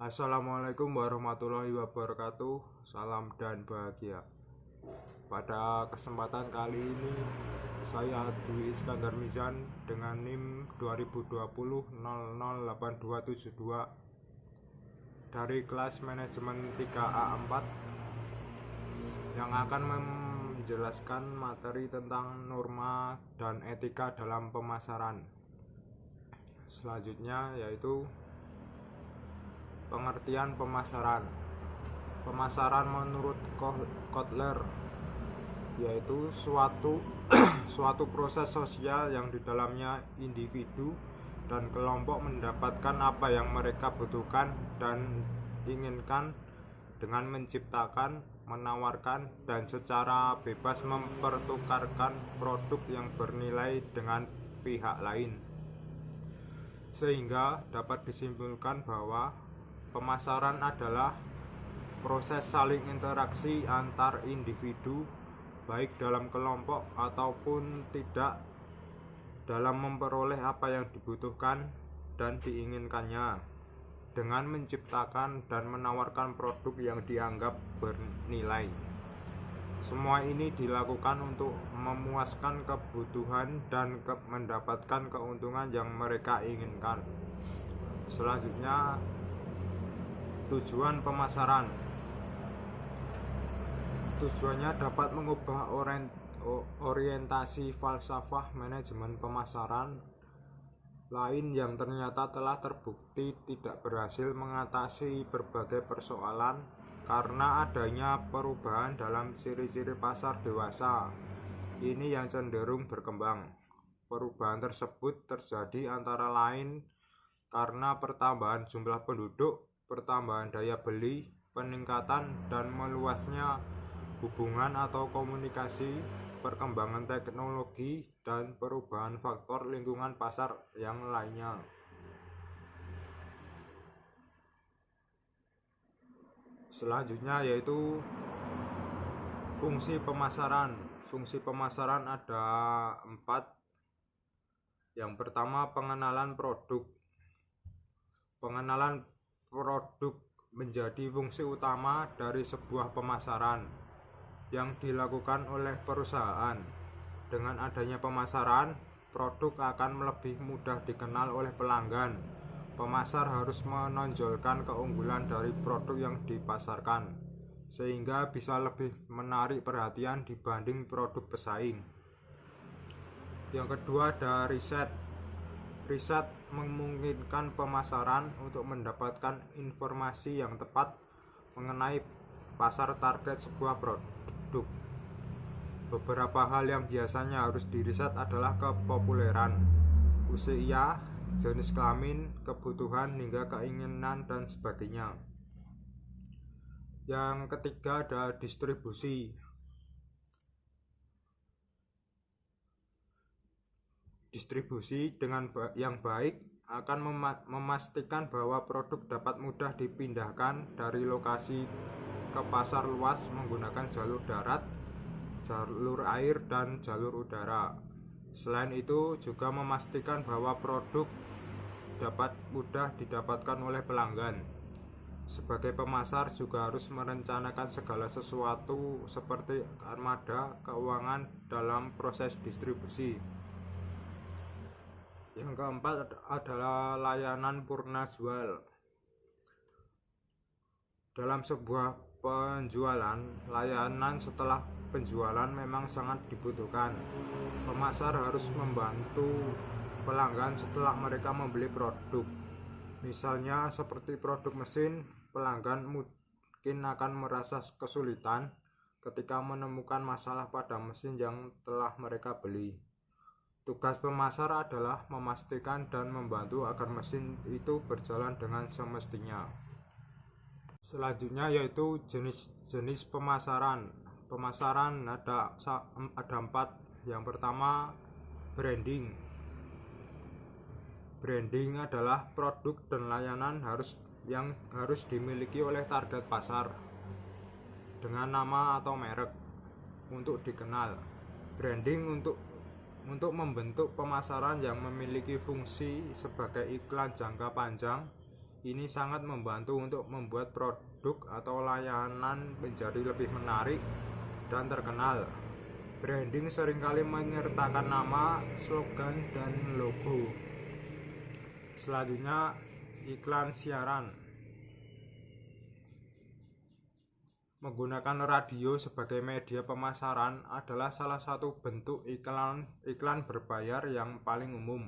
Assalamualaikum warahmatullahi wabarakatuh. Salam dan bahagia. Pada kesempatan kali ini saya Dwi Iskandar Mizan dengan NIM 2020008272 dari kelas manajemen 3A4 yang akan menjelaskan materi tentang norma dan etika dalam pemasaran. Selanjutnya yaitu pengertian pemasaran. Pemasaran menurut Kotler yaitu suatu proses sosial yang di dalamnya individu dan kelompok mendapatkan apa yang mereka butuhkan dan inginkan dengan menciptakan, menawarkan, dan secara bebas mempertukarkan produk yang bernilai dengan pihak lain. Sehingga dapat disimpulkan bahwa pemasaran adalah proses saling interaksi antar individu, baik dalam kelompok ataupun tidak, dalam memperoleh apa yang dibutuhkan dan diinginkannya, dengan menciptakan dan menawarkan produk yang dianggap bernilai. Semua ini dilakukan untuk memuaskan kebutuhan dan mendapatkan keuntungan yang mereka inginkan. Selanjutnya, tujuan pemasaran. Tujuannya dapat mengubah orientasi falsafah manajemen pemasaran lain yang ternyata telah terbukti tidak berhasil mengatasi berbagai persoalan karena adanya perubahan dalam ciri-ciri pasar dewasa ini yang cenderung berkembang. Perubahan tersebut terjadi antara lain karena pertambahan jumlah penduduk, pertambahan daya beli, peningkatan dan meluasnya hubungan atau komunikasi, perkembangan teknologi, dan perubahan faktor lingkungan pasar yang lainnya. Selanjutnya yaitu fungsi pemasaran. Fungsi pemasaran ada 4. Yang pertama, pengenalan produk. Pengenalan produk menjadi fungsi utama dari sebuah pemasaran yang dilakukan oleh perusahaan. Dengan adanya pemasaran, produk akan lebih mudah dikenal oleh pelanggan. Pemasar harus menonjolkan keunggulan dari produk yang dipasarkan, sehingga bisa lebih menarik perhatian dibanding produk pesaing. Yang kedua ada riset. Riset memungkinkan pemasaran untuk mendapatkan informasi yang tepat mengenai pasar target sebuah produk. Beberapa hal yang biasanya harus diriset adalah kepopuleran, usia, jenis kelamin, kebutuhan hingga keinginan dan sebagainya. Yang ketiga ada distribusi. Distribusi dengan yang baik akan memastikan bahwa produk dapat mudah dipindahkan dari lokasi ke pasar luas menggunakan jalur darat, jalur air, dan jalur udara. Selain itu juga memastikan bahwa produk dapat mudah didapatkan oleh pelanggan. Sebagai pemasar juga harus merencanakan segala sesuatu seperti armada keuangan dalam proses distribusi. Yang keempat adalah layanan purna jual. Dalam sebuah penjualan, layanan setelah penjualan memang sangat dibutuhkan. Pemasar harus membantu pelanggan setelah mereka membeli produk. Misalnya seperti produk mesin, pelanggan mungkin akan merasa kesulitan ketika menemukan masalah pada mesin yang telah mereka beli. Tugas pemasar adalah memastikan dan membantu agar mesin itu berjalan dengan semestinya. Selanjutnya yaitu jenis pemasaran. Pemasaran ada 4. Yang pertama, branding. Branding adalah produk dan layanan yang harus dimiliki oleh target pasar dengan nama atau merek untuk dikenal. Branding untuk membentuk pemasaran yang memiliki fungsi sebagai iklan jangka panjang Ini sangat membantu untuk membuat produk atau layanan menjadi lebih menarik dan terkenal. Branding seringkali menyertakan nama, slogan, dan logo. Selanjutnya, iklan siaran. Menggunakan radio sebagai media pemasaran adalah salah satu bentuk iklan berbayar yang paling umum.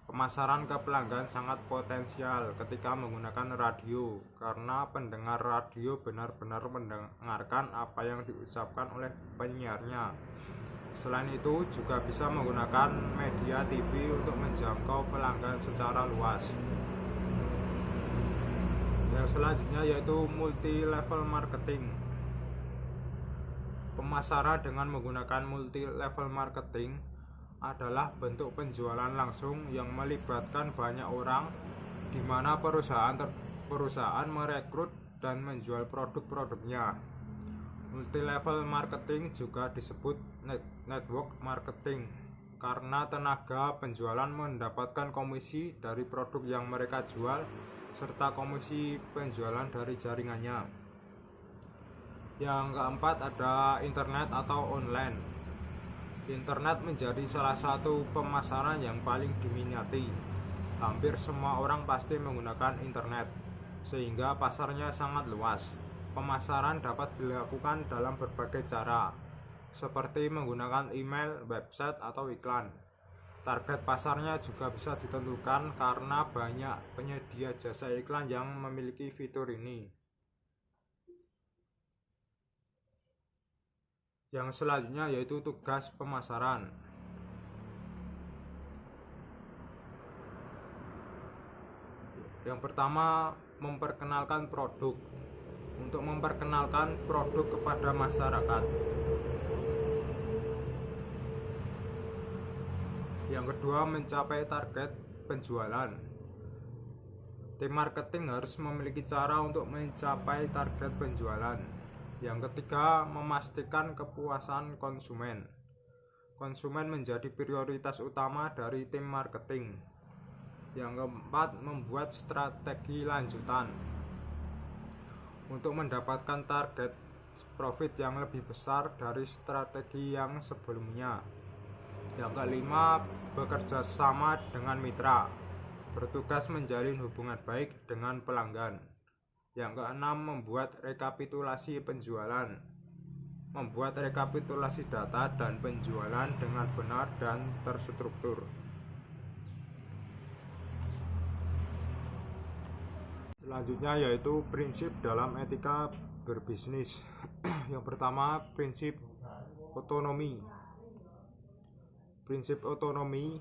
Pemasaran ke pelanggan sangat potensial ketika menggunakan radio, karena pendengar radio benar-benar mendengarkan apa yang diucapkan oleh penyiarnya. Selain itu, juga bisa menggunakan media TV untuk menjangkau pelanggan secara luas. Yang selanjutnya yaitu multi level marketing. Pemasaran dengan menggunakan multi level marketing adalah bentuk penjualan langsung yang melibatkan banyak orang, di mana perusahaan merekrut dan menjual produk-produknya. Multi level marketing juga disebut network marketing, karena tenaga penjualan mendapatkan komisi dari produk yang mereka jual serta komisi penjualan dari jaringannya. Yang keempat ada internet atau online. Internet menjadi salah satu pemasaran yang paling diminati. Hampir semua orang pasti menggunakan internet, sehingga pasarnya sangat luas. Pemasaran dapat dilakukan dalam berbagai cara, seperti menggunakan email, website, atau iklan. Target pasarnya juga bisa ditentukan karena banyak penyedia jasa iklan yang memiliki fitur ini. Yang selanjutnya yaitu tugas pemasaran. Yang pertama, memperkenalkan produk. Untuk memperkenalkan produk kepada masyarakat. Yang kedua, mencapai target penjualan. Tim marketing harus memiliki cara untuk mencapai target penjualan. Yang ketiga, memastikan kepuasan konsumen. Konsumen menjadi prioritas utama dari tim marketing. Yang keempat, membuat strategi lanjutan untuk mendapatkan target profit yang lebih besar dari strategi yang sebelumnya. Yang kelima, bekerja sama dengan mitra, bertugas menjalin hubungan baik dengan pelanggan. Yang keenam, membuat rekapitulasi penjualan, membuat rekapitulasi data dan penjualan dengan benar dan terstruktur. Selanjutnya yaitu prinsip dalam etika berbisnis. Yang pertama, prinsip otonomi. Prinsip otonomi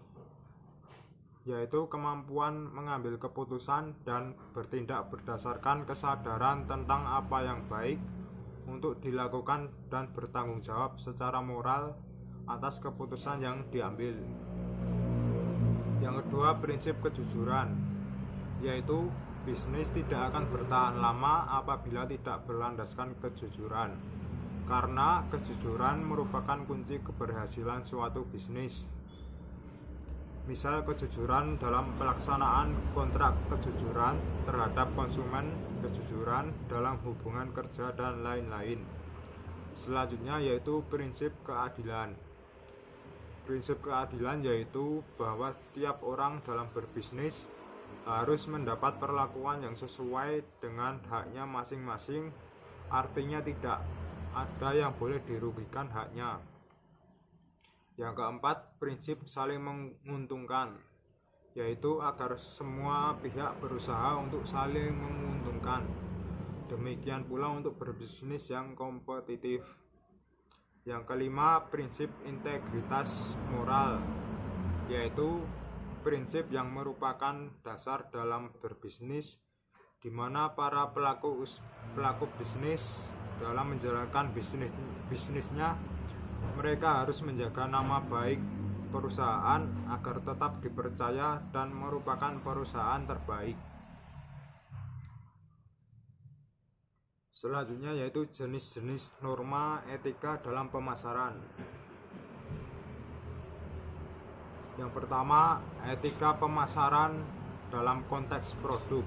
yaitu kemampuan mengambil keputusan dan bertindak berdasarkan kesadaran tentang apa yang baik untuk dilakukan dan bertanggung jawab secara moral atas keputusan yang diambil. Yang kedua, prinsip kejujuran, yaitu bisnis tidak akan bertahan lama apabila tidak berlandaskan kejujuran, karena kejujuran merupakan kunci keberhasilan suatu bisnis. Misal kejujuran dalam pelaksanaan kontrak, kejujuran terhadap konsumen, kejujuran dalam hubungan kerja, dan lain-lain. Selanjutnya yaitu prinsip keadilan. Prinsip keadilan yaitu bahwa setiap orang dalam berbisnis harus mendapat perlakuan yang sesuai dengan haknya masing-masing, artinya tidak ada yang boleh dirugikan haknya. Yang keempat, prinsip saling menguntungkan, yaitu agar semua pihak berusaha untuk saling menguntungkan. Demikian pula untuk berbisnis yang kompetitif. Yang kelima, prinsip integritas moral, yaitu prinsip yang merupakan dasar dalam berbisnis, di mana para pelaku bisnis dalam menjalankan bisnisnya mereka harus menjaga nama baik perusahaan agar tetap dipercaya dan merupakan perusahaan terbaik. Selanjutnya yaitu jenis-jenis norma etika dalam pemasaran. Yang pertama, etika pemasaran dalam konteks produk.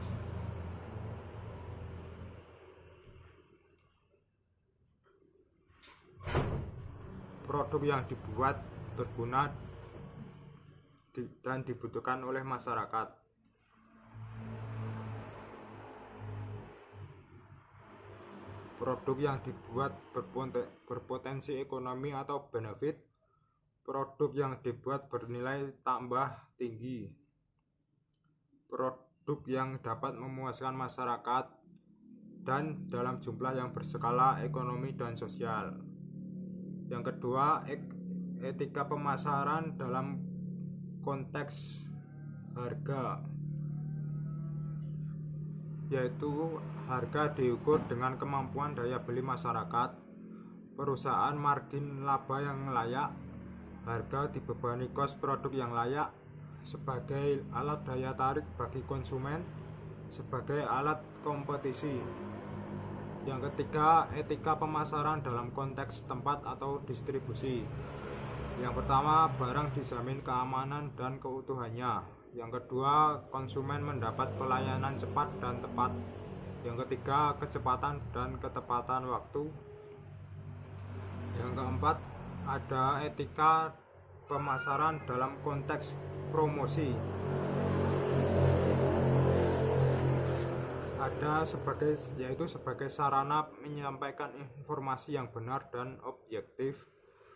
produk yang dibuat berguna dan dibutuhkan oleh masyarakat. Produk yang dibuat berpotensi ekonomi atau benefit. Produk yang dibuat bernilai tambah tinggi. Produk yang dapat memuaskan masyarakat dan dalam jumlah yang berskala ekonomi dan sosial. Yang kedua, etika pemasaran dalam konteks harga, yaitu harga diukur dengan kemampuan daya beli masyarakat, perusahaan margin laba yang layak, harga dibebani kos produk yang layak sebagai alat daya tarik bagi konsumen, sebagai alat kompetisi. Yang ketiga, etika pemasaran dalam konteks tempat atau distribusi. Yang pertama, barang dijamin keamanan dan keutuhannya. Yang kedua, konsumen mendapat pelayanan cepat dan tepat. Yang ketiga, kecepatan dan ketepatan waktu. Yang keempat, ada etika pemasaran dalam konteks promosi. Ada sebagai sarana menyampaikan informasi yang benar dan objektif,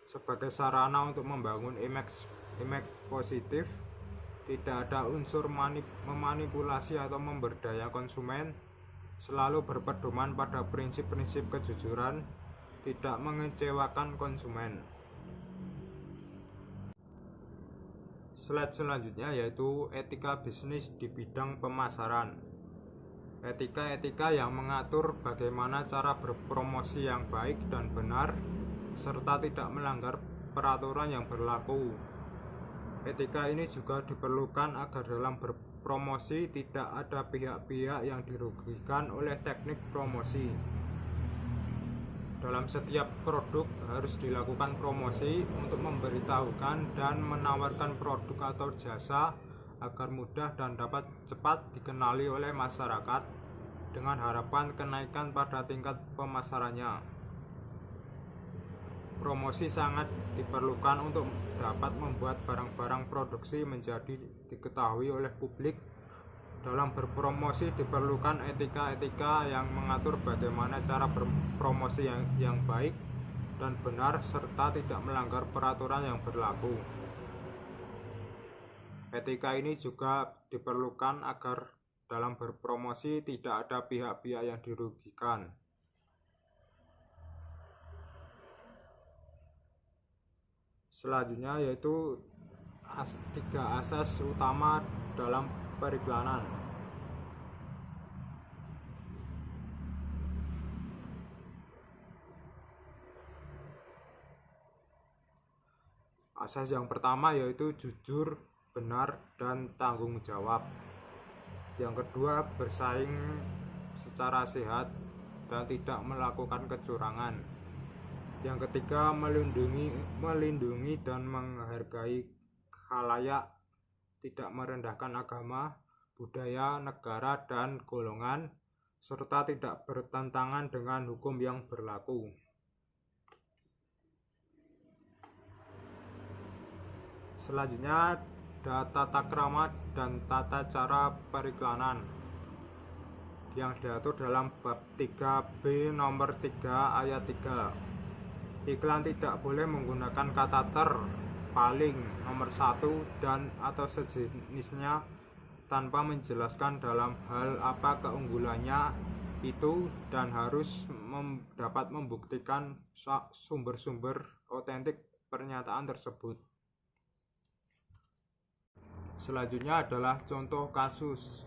sebagai sarana untuk membangun image positif. Tidak ada unsur memanipulasi atau memberdaya konsumen, selalu berpedoman pada prinsip-prinsip kejujuran, tidak mengecewakan konsumen. Slide selanjutnya yaitu etika bisnis di bidang pemasaran. Etika yang mengatur bagaimana cara berpromosi yang baik dan benar, serta tidak melanggar peraturan yang berlaku. Etika ini juga diperlukan agar dalam berpromosi tidak ada pihak-pihak yang dirugikan oleh teknik promosi. Dalam setiap produk harus dilakukan promosi untuk memberitahukan dan menawarkan produk atau jasa agar mudah dan dapat cepat dikenali oleh masyarakat dengan harapan kenaikan pada tingkat pemasarannya. Promosi sangat diperlukan untuk dapat membuat barang-barang produksi menjadi diketahui oleh publik. Dalam berpromosi diperlukan etika yang mengatur bagaimana cara berpromosi yang baik dan benar serta tidak melanggar peraturan yang berlaku. Etika ini juga diperlukan agar dalam berpromosi tidak ada pihak-pihak yang dirugikan. Selanjutnya yaitu 3 asas utama dalam periklanan. Asas yang pertama yaitu jujur, benar, dan tanggung jawab. Yang kedua, bersaing secara sehat dan tidak melakukan kecurangan. Yang ketiga, melindungi dan menghargai khalayak, tidak merendahkan agama, budaya, negara, dan golongan, serta tidak bertentangan dengan hukum yang berlaku. Selanjutnya, tata krama dan tata cara periklanan yang diatur dalam bab 3B nomor 3 ayat 3. Iklan tidak boleh menggunakan kata paling, nomor 1, dan atau sejenisnya tanpa menjelaskan dalam hal apa keunggulannya itu dan harus dapat membuktikan sumber-sumber otentik pernyataan tersebut. Selanjutnya adalah contoh kasus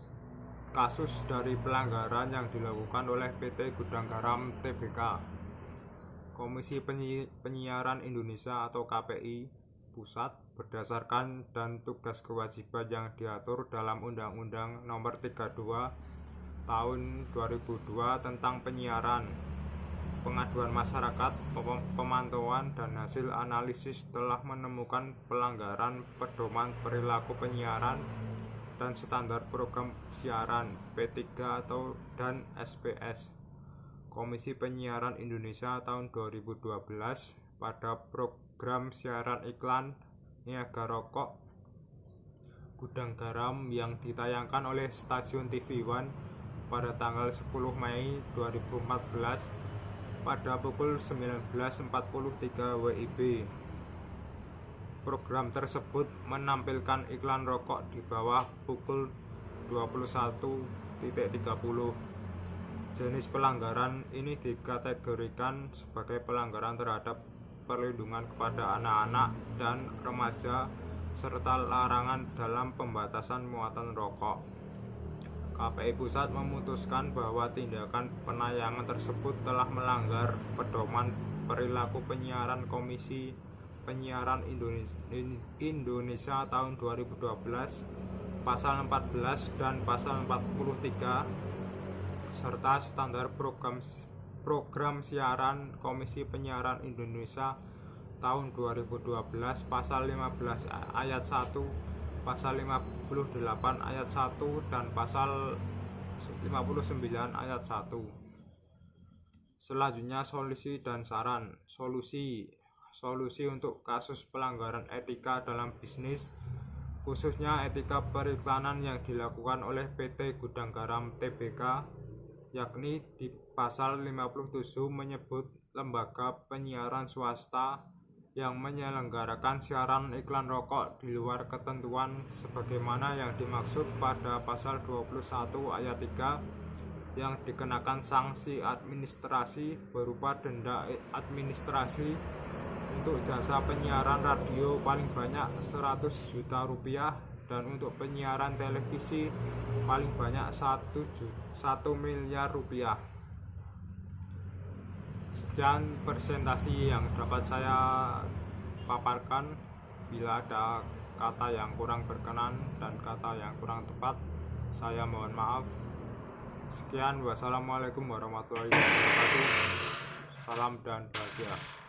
dari pelanggaran yang dilakukan oleh PT Gudang Garam Tbk. Komisi Penyiaran Indonesia atau KPI Pusat berdasarkan dan tugas kewajiban yang diatur dalam Undang-Undang Nomor 32 Tahun 2002 tentang penyiaran, pengaduan masyarakat, pemantauan dan hasil analisis telah menemukan pelanggaran pedoman perilaku penyiaran dan standar program siaran P3 dan SPS Komisi Penyiaran Indonesia tahun 2012 pada program siaran iklan Niaga Rokok Gudang Garam yang ditayangkan oleh stasiun TV One pada tanggal 10 Mei 2014 pada pukul 19.43 WIB. Program tersebut menampilkan iklan rokok di bawah pukul 21.30. Jenis pelanggaran ini dikategorikan sebagai pelanggaran terhadap perlindungan kepada anak-anak dan remaja serta larangan dalam pembatasan muatan rokok. KPI Pusat memutuskan bahwa tindakan penayangan tersebut telah melanggar pedoman perilaku penyiaran Komisi Penyiaran Indonesia tahun 2012 pasal 14 dan pasal 43 serta standar program siaran Komisi Penyiaran Indonesia tahun 2012 pasal 15 ayat 1, pasal 58 ayat 1 dan pasal 59 ayat 1. Selanjutnya solusi dan saran. Solusi untuk kasus pelanggaran etika dalam bisnis, khususnya etika periklanan yang dilakukan oleh PT Gudang Garam Tbk, yakni di pasal 57 menyebut lembaga penyiaran swasta yang menyelenggarakan siaran iklan rokok di luar ketentuan sebagaimana yang dimaksud pada pasal 21 ayat 3 yang dikenakan sanksi administrasi berupa denda administrasi untuk jasa penyiaran radio paling banyak 100 juta rupiah dan untuk penyiaran televisi paling banyak 1 miliar rupiah. Sekian presentasi yang dapat saya paparkan. Bila ada kata yang kurang berkenan dan kata yang kurang tepat, saya mohon maaf. Sekian, wassalamualaikum warahmatullahi wabarakatuh. Salam dan bahagia.